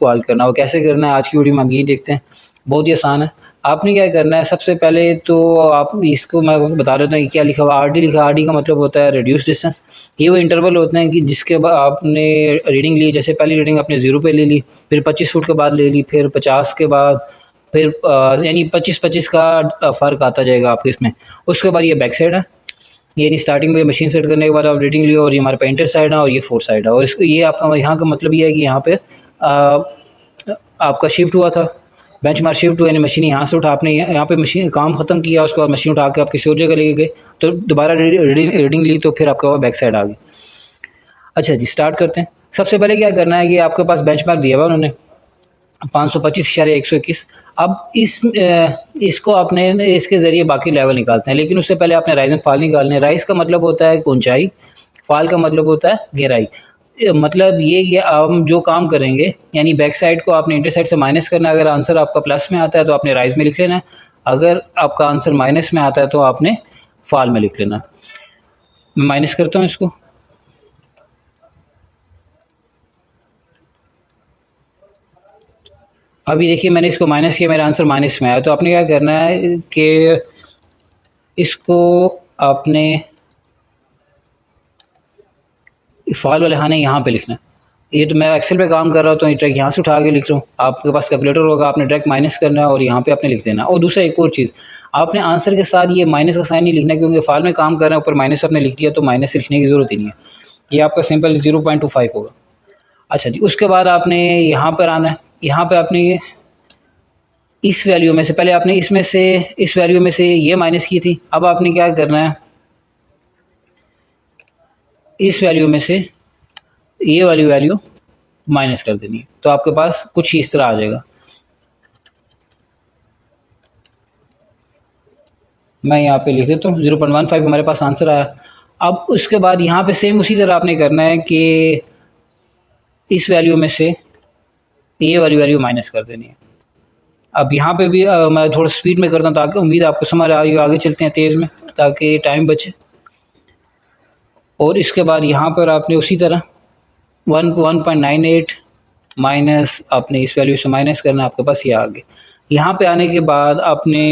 सवाल करना है। वो कैसे करना है आज की वीडियो में हम यही देखते हैं। बहुत ही आसान है। आपने क्या करना है, सबसे पहले तो आप इसको मैं आपको बता देता हूँ कि क्या लिखा हुआ आरडी लिखा। आरडी का मतलब होता है रिड्यूस डिस्टेंस। ये वो इंटरवल होते हैं कि जिसके बाद आपने रीडिंग ली। जैसे पहली रीडिंग आपने 0 पे ले ली, फिर 25 फुट के बाद ले ली, फिर 50 के बाद, फिर यानी 25-25 का फ़र्क आता जाएगा आपके इसमें। उसके बाद ये बैक साइड है, यानी स्टार्टिंग में मशीन सेट करने के बाद आप रीडिंग लियो, और ये हमारे पेंटर साइड है और ये फोर साइड है। और इसको ये आपका यहाँ का मतलब ये है कि यहाँ पे आपका शिफ्ट हुआ था, बेंच मार्क शिफ्ट हुआ, यानी मशीन यहाँ से उठा, आपने यहाँ पे मशीन काम ख़त्म किया, उसके बाद मशीन उठा के आप किसी और जगह लेके गए, तो दोबारा रीडिंग ली, तो फिर आपका बैक साइड आ गई। अच्छा जी, स्टार्ट करते हैं। सबसे पहले क्या करना है कि आपके पास बेंच मार्क दिया हुआ उन्होंने 525.121। अब इसको आपने इसके ज़रिए बाकी लेवल निकालते हैं, लेकिन उससे पहले आपने राइज एंड फॉल निकालने हैं। राइज का मतलब होता है ऊंचाई, फॉल का मतलब होता है गहराई। मतलब ये कि हम जो काम करेंगे, यानी बैक साइड को आपने इंटर साइड से माइनस करना है। अगर आंसर आपका प्लस में आता है तो आपने राइज में लिख लेना है, अगर आपका आंसर माइनस में आता है तो आपने फॉल में लिख लेना। मैं माइनस करता हूँ इसको। अभी देखिए मैंने इसको माइनस किया, मेरा आंसर माइनस में आया। तो आपने क्या करना है कि इसको आपने फॉल वाले खाने यहाँ पे लिखना है। ये तो मैं एक्सेल पे काम कर रहा हूँ तो ये ट्रैक यहाँ से उठा के लिख रहा हूँ। आपके पास कैलकुलेटर होगा, आपने डायरेक्ट माइनस करना है और यहाँ पे आपने लिख देना। और दूसरा एक और चीज़, आपने आंसर के साथ ये माइनस का साइन नहीं लिखना, क्योंकि फॉल में काम कर रहे हैं, ऊपर माइनस आपने लिख दिया तो माइनस लिखने की ज़रूरत ही नहीं है। ये आपका सिंपल 0.25 होगा। अच्छा जी, उसके बाद आपने यहाँ पर आना है। यहाँ पर आपने इस वैल्यू में से, पहले आपने इसमें से इस वैल्यू में से ये माइनस की थी, अब आपने क्या करना है, इस वैल्यू में से ये वाली वैल्यू माइनस कर देनी है। तो आपके पास कुछ इस तरह आ जाएगा। मैं यहाँ पे लिख देता हूँ 0.15 हमारे पास आंसर आया। अब उसके बाद यहाँ पे सेम उसी तरह आपने करना है कि इस वैल्यू में से ये वाली वैल्यू माइनस कर देनी है। अब यहाँ पे भी मैं थोड़ा स्पीड में करता हूँ ताकि उम्मीद आपको समझ आ रही हो। आगे चलते हैं तेज़ में ताकि टाइम बचे। और इसके बाद यहाँ पर आपने उसी तरह 1.98 माइनस, आपने इस वैल्यू से माइनस करना, आपके पास ये आ गया। यहाँ पे आने के बाद आपने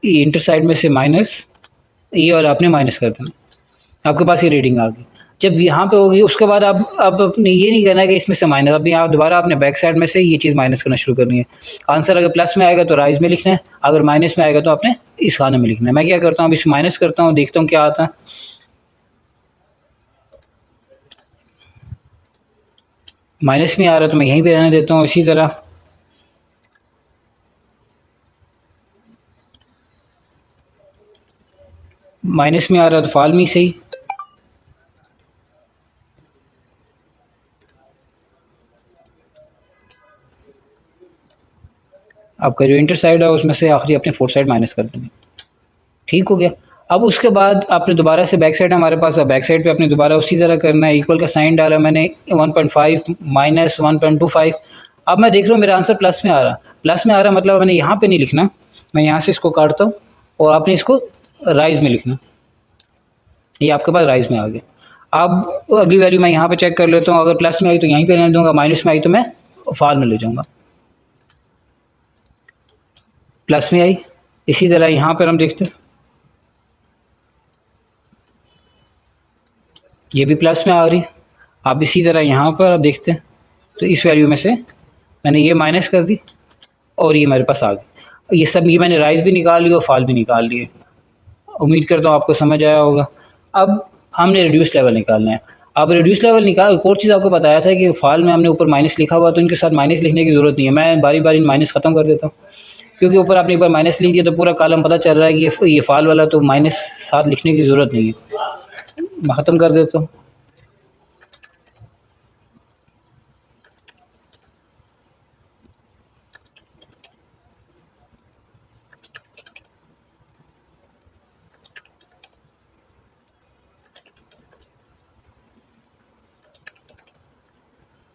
इंटर साइड में से माइनस ये और आपने माइनस कर देना, आपके पास ये रीडिंग आ गई। जब यहाँ पे होगी उसके बाद आप अब अपने ये नहीं करना है कि इसमें से माइनस, अभी आप दोबारा आपने बैक साइड में से ये चीज़ माइनस करना शुरू करनी है। आंसर अगर प्लस में आएगा तो राइज में लिखना है, अगर माइनस में आएगा तो आपने इस खाने में लिखना है। मैं क्या करता हूँ, अब इस माइनस करता हूँ, देखता हूँ क्या आता है। माइनस में आ रहा है तो मैं यहीं पे रहने देता हूँ। इसी तरह माइनस में आ रहा है तो फॉल में सही। आपका जो इंटर साइड है उसमें से आखिरी अपने फोर साइड माइनस कर देंगे। ठीक हो गया। अब उसके बाद आपने दोबारा से बैक साइड हमारे पास, बैक साइड पे आपने दोबारा उसी तरह करना है। इक्वल का साइन डाला मैंने 1.5 माइनस 1.25। अब मैं देख रहा हूँ मेरा आंसर प्लस में आ रहा, प्लस में आ रहा मतलब मैंने यहाँ पे नहीं लिखना, मैं यहाँ से इसको काटता हूँ और आपने इसको राइज में लिखना। ये आपके पास राइज में आ गया। अब अगली वैल्यू मैं यहाँ पे चेक कर लेता हूँ, अगर प्लस में आई तो यहीं पे रहने दूँगा, माइनस में आई तो मैं फॉल में ले जाऊँगा। प्लस में आई, इसी तरह यहाँ पर हम देखते हैं ये भी प्लस में आ रही। आप इसी तरह यहाँ पर आप देखते हैं तो इस वैल्यू में से मैंने ये माइनस कर दी और ये मेरे पास आ गई। ये सब ये मैंने राइज भी निकाल लिया और फॉल भी निकाल लिए। उम्मीद करता हूँ आपको समझ आया होगा। अब हमने रिड्यूस लेवल निकालना है। अब रिड्यूस लेवल निकाल, एक और चीज़ आपको बताया था कि फॉल में हमने ऊपर माइनस लिखा हुआ तो इनके साथ माइनस लिखने की ज़रूरत नहीं है। मैं बारी बारी माइनस ख़त्म कर देता हूँ, क्योंकि ऊपर आपने एक बार माइनस लिख दिया तो पूरा कॉलम पता चल रहा है कि ये फॉल वाला, तो माइनस साथ लिखने की ज़रूरत नहीं है। मैं ख़त्म कर देता हूँ।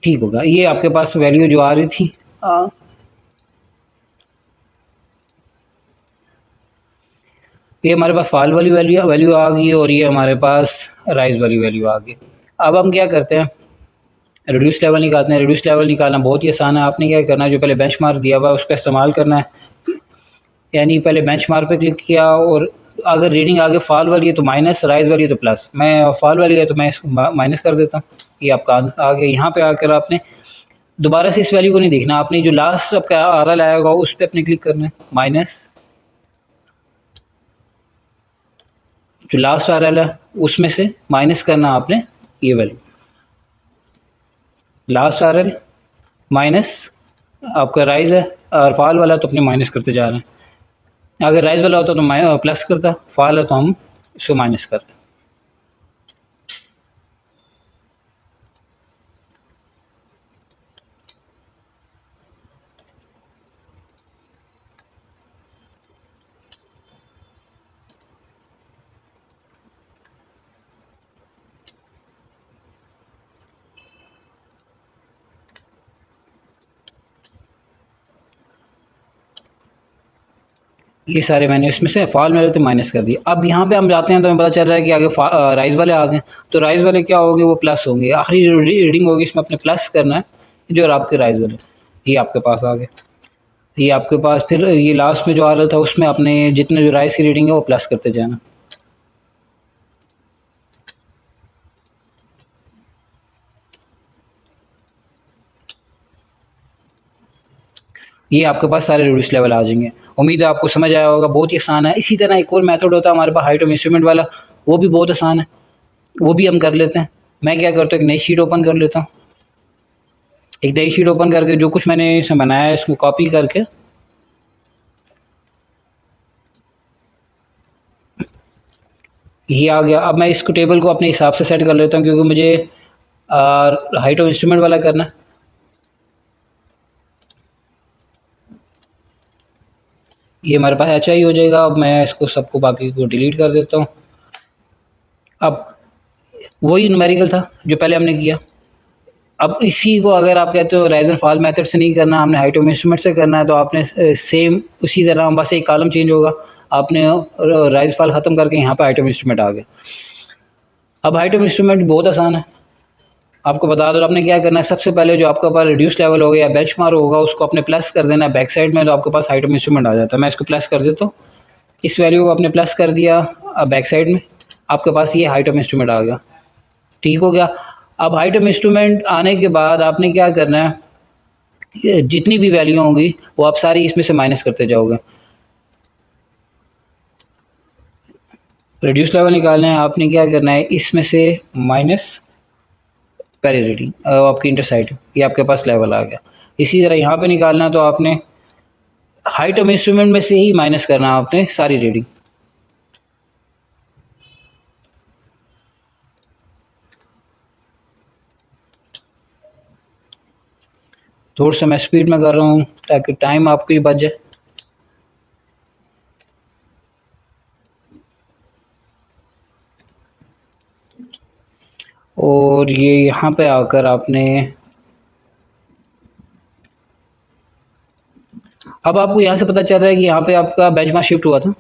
ठीक होगा। ये आपके पास वैल्यू जो आ रही थी ये हमारे पास फॉल वाली वैल्यू आ गई और ये हमारे पास राइज वाली वैल्यू आ गई। अब हम क्या करते हैं, रिड्यूस लेवल निकालते हैं। रिड्यूस लेवल निकालना बहुत ही आसान है। आपने क्या करना है, जो पहले बेंचमार्क दिया हुआ है उसका इस्तेमाल करना है। यानी पहले बेंचमार्क पे क्लिक किया और अगर रीडिंग आगे फॉल वाली है तो माइनस, राइज वाली है तो प्लस। मैं फॉल वाली है तो मैं इसको माइनस कर देता हूँ। ये आपका आगे यहाँ पे आकर आपने दोबारा से इस वैल्यू को नहीं देखना, आपने जो लास्ट आपका आर एल आया होगा उस पर अपने क्लिक करना है। माइनस जो लास्ट आ रहा है उसमें से माइनस करना आपने ये वैल्यू, लास्ट आ रहा है माइनस आपका राइज है, और फॉल वाला तो अपने माइनस करते जा रहे हैं। अगर राइज वाला होता तो प्लस करता, फॉल है तो हम इसको माइनस कर रहे हैं। ये सारे मैंने इसमें से फॉल में रहते माइनस कर दिए। अब यहाँ पे हम जाते हैं तो हमें पता चल रहा है कि आगे राइज वाले आ गए, तो राइज वाले क्या होंगे, वो प्लस होंगे। आखिरी रीडिंग होगी इसमें अपने प्लस करना है, जो आपके राइज वाले ये आपके पास आ गए। ये आपके पास फिर ये लास्ट में जो आ रहा था उसमें अपने जितने जो राइज की रीडिंग है वो प्लस करते जाना। ये आपके पास सारे रिड्यूस लेवल आ जाएंगे। उम्मीद है आपको समझ आया होगा, बहुत ही आसान है। इसी तरह एक और मेथड होता है हमारे पास हाइट ऑफ इंस्ट्रूमेंट वाला, वो भी बहुत आसान है, वो भी हम कर लेते हैं। मैं क्या करता हूँ, एक नई शीट ओपन कर लेता हूँ। एक नई शीट ओपन करके जो कुछ मैंने इसमें बनाया है इसको कॉपी करके ये आ गया। अब मैं इसको टेबल को अपने हिसाब से सेट कर लेता हूँ, क्योंकि मुझे हाइट ऑफ इंस्ट्रूमेंट वाला करना है। ये हमारे पास अच्छा ही हो जाएगा। अब मैं इसको सबको बाकी को डिलीट कर देता हूँ। अब वही न्यूमेरिकल था जो पहले हमने किया। अब इसी को अगर आप कहते हो राइज एंड फॉल मेथड से नहीं करना, हमने हाइट ऑफ इंस्ट्रूमेंट से करना है, तो आपने सेम उसी तरह बस एक कॉलम चेंज होगा। आपने राइज फॉल ख़त्म करके यहाँ पे हाइट ऑफ इंस्ट्रूमेंट आ गया। अब हाइट ऑफ इंस्ट्रूमेंट बहुत आसान है, आपको बता दो। आपने क्या करना है, सबसे पहले जो आपके पास रिड्यूस लेवल होगा या बेंचमार्क होगा उसको अपने प्लस कर देना है बैक साइड में, तो आपके पास हाइट ऑफ इंस्ट्रूमेंट आ जाता है। मैं इसको प्लस कर देता हूँ, इस वैल्यू को आपने प्लस कर दिया बैक साइड में, आपके पास ये हाइट ऑफ इंस्ट्रूमेंट आ गया। ठीक हो गया। अब हाइट ऑफ इंस्ट्रूमेंट आने के बाद आपने क्या करना है, ये जितनी भी वैल्यू होंगी वो आप सारी इसमें से माइनस करते जाओगे। रिड्यूस लेवल निकालना है, आपने क्या करना है, इसमें से माइनस पेरी रीडिंग आपकी इंटरसाइड, ये आपके पास लेवल आ गया। इसी तरह यहाँ पे निकालना है तो आपने हाइट ऑफ इंस्ट्रूमेंट में से ही माइनस करना है आपने सारी रीडिंग। थोड़ा सा मैं स्पीड में कर रहा हूँ ताकि टाइम आपको ही बच जाए। और ये यहाँ पे आकर आपने अब आपको यहाँ से पता चल रहा है कि यहाँ पे आपका बेंचमार्क शिफ्ट हुआ था,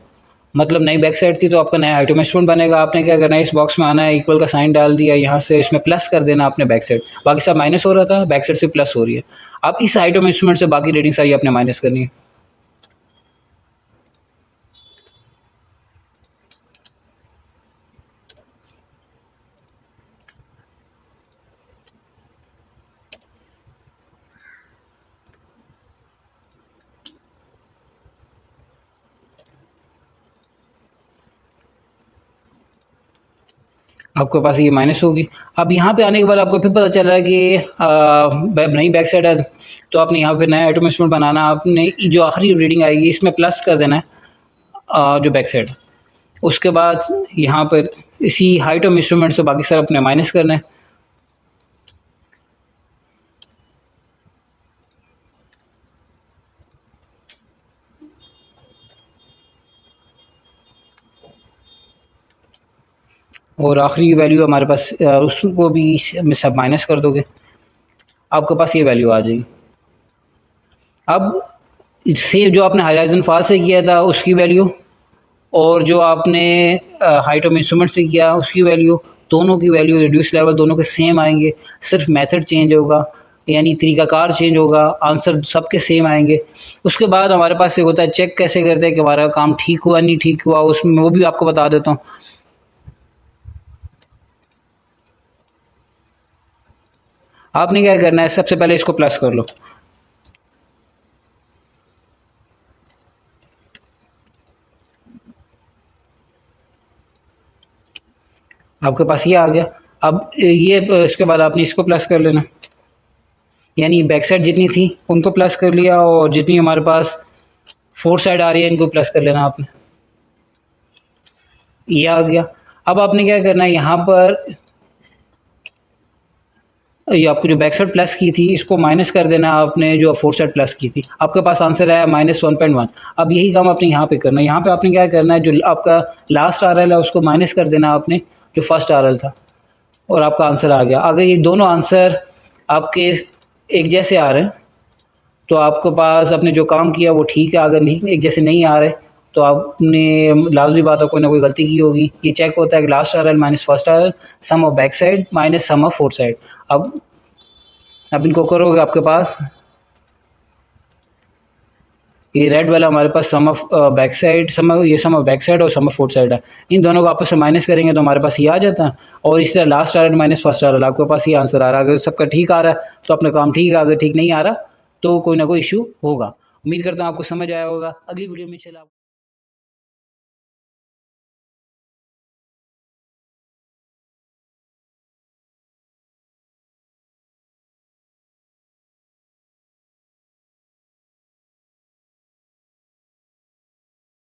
मतलब नई बैक साइड थी, तो आपका नया हाइट ऑफ इंस्ट्रूमेंट बनेगा। आपने क्या करना है, इस बॉक्स में आना है, इक्वल का साइन डाल दिया, यहाँ से इसमें प्लस कर देना आपने बैक साइड। बाकी सब माइनस हो रहा था, बैक साइड से प्लस हो रही है। अब इस हाइट ऑफ इंस्ट्रूमेंट से बाकी रीडिंग सारी आपने माइनस करनी है। आपके पास ये माइनस होगी। अब यहाँ पे आने के बाद आपको फिर पता चल रहा है कि नई बैक साइड है, तो आपने यहाँ पे नया आइटम इंस्ट्रूमेंट बनाना। आपने जो आखिरी रीडिंग आएगी इसमें प्लस कर देना है जो बैक साइड। उसके बाद यहाँ पर इसी हाइट ऑफ इंस्ट्रूमेंट से बाकी सारा अपने माइनस करना है। और आखिरी वैल्यू हमारे पास उसको भी में सब माइनस कर दोगे, आपके पास ये वैल्यू आ जाएगी। अब से जो आपने हाइराइजन फाल से किया था उसकी वैल्यू, और जो आपने हाइट ऑफ इंस्ट्रूमेंट से किया उसकी वैल्यू, दोनों की वैल्यू रिड्यूस लेवल दोनों के सेम आएंगे, सिर्फ मेथड चेंज होगा, यानी तरीकाकार चेंज होगा, आंसर सबके सेम आएंगे। उसके बाद हमारे पास एक होता है चेक कैसे करते हैं कि हमारा काम ठीक हुआ नहीं ठीक हुआ, उसमें वो भी आपको बता देता हूँ। आपने क्या करना है, सबसे पहले इसको प्लस कर लो। आपके पास ये आ गया। अब ये इसके बाद आपने इसको प्लस कर लेना, यानी बैक साइड जितनी थी उनको प्लस कर लिया और जितनी हमारे पास फोर साइड आ रही है इनको प्लस कर लेना आपने। ये आ गया। अब आपने क्या करना है, यहाँ पर ये आपको जो बैक साइड प्लस की थी इसको माइनस कर देना आपने जो फोर साइड प्लस की थी। आपके पास आंसर आया -1.1। अब यही काम आपने यहाँ पे करना है। यहाँ पे आपने क्या करना है, जो आपका लास्ट RL है उसको माइनस कर देना आपने जो फर्स्ट RL था, और आपका आंसर आ गया। अगर ये दोनों आंसर आपके एक जैसे आ रहे हैं तो आपके पास आपने जो काम किया वो ठीक है, अगर नहीं एक जैसे नहीं आ रहे तो आपने लाजमी बात है कोई ना कोई गलती की होगी। ये चेक होता है कि last RL minus first RL, sum of back side minus sum of fore side. अब इनको करोगे आपके पास ये रेड वाला हमारे पास सम ऑफ बैक साइड, ये सम ऑफ बैक साइड और सम ऑफ फोर साइड है। इन दोनों को आपस में माइनस करेंगे तो हमारे पास ये आ जाता है, और इस तरह last RL minus first RL आपके पास ये आंसर आ रहा है। अगर सबका ठीक आ रहा है तो अपना काम ठीक है, अगर ठीक नहीं आ रहा तो कोई ना कोई इशू होगा। उम्मीद करता हूँ आपको समझ आया होगा। अगली वीडियो में चला